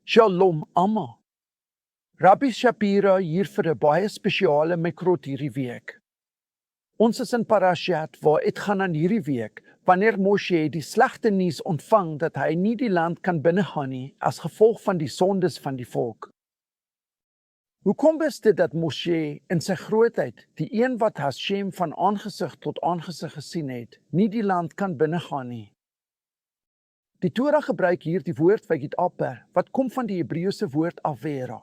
Shalom almal. Rabbi Shapira hier vir 'n baie spesiale Mikrot hierdie week. Ons is in Parashat waar dit gaan aan hierdie week, wanneer Moshe die slegte nuus ontvang dat hy nie die land kan binnegaan nie as gevolg van die sondes van die volk. Hoekom is dit dat Moshe in sy grootheid, die een wat Hashem van aangesig tot aangesig gesien het, nie die land kan binnegaan nie? Die Torah gebruik hier die woord Vayit-Aper, wat kom van die Hebreëse woord Avera.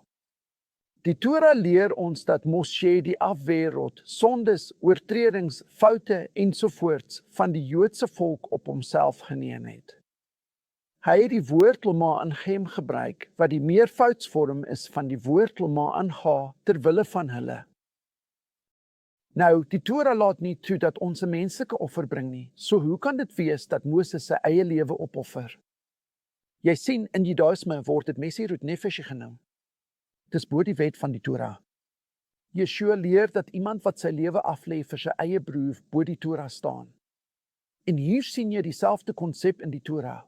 Die Torah leer ons dat Moshe die Averot, sondes, oortredings, foute ensovoorts van die Joodse volk op homself geneem het. Hy het die woord Loma in Gem gebruik, wat die meervoudsvorm is van die woord Loma in Ga ter wille van hulle. Nou, die Torah laat nie toe dat ons 'n menslike offer bring nie, so hoe kan dit wees dat Moses sy eie lewe opoffer? Jy sien, in Judaïsme word dit Mesirut Nefesh genoem. Dis bo die wet van die Torah. Yeshua leer dat iemand wat sy lewe aflê vir sy eie broer bo die Torah staan. En hier sien jy dieselfde konsep in die Torah.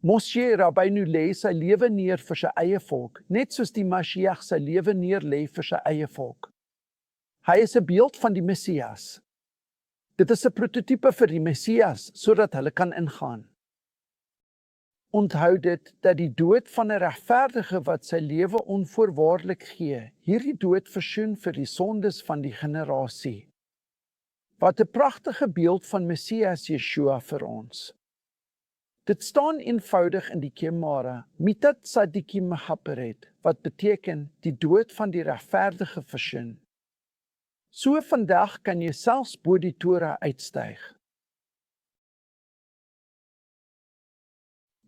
Moshe Rabbeinu lê sy lewe neer vir sy eie volk, net soos die Mashiach sy lewe neer lê vir sy eie volk. Hy is 'n beeld van die Messias. Dit is 'n prototipe vir die Messias, sodat hulle kan ingaan. Onthou dit dat die dood van 'n regverdige wat sy lewe onvoorwaardelik gee, hierdie dood versoen vir die sondes van die generasie. Wat 'n pragtige beeld van Messias Yeshua vir ons. Dit staan eenvoudig in die Gemara, Mitat Tzadikim Mechaperet, wat beteken die dood van die regverdige versoen. So vandag kan jy selfs bo die Torah uitstyg.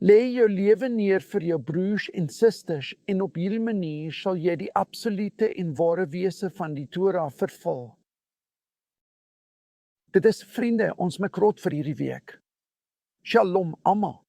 Lê jou lewe neer vir jou broers en susters en op hierdie manier sal jy die absolute en ware wese van die Torah vervul. Dit is vriende ons Mikrot vir hierdie week. Shalom almal.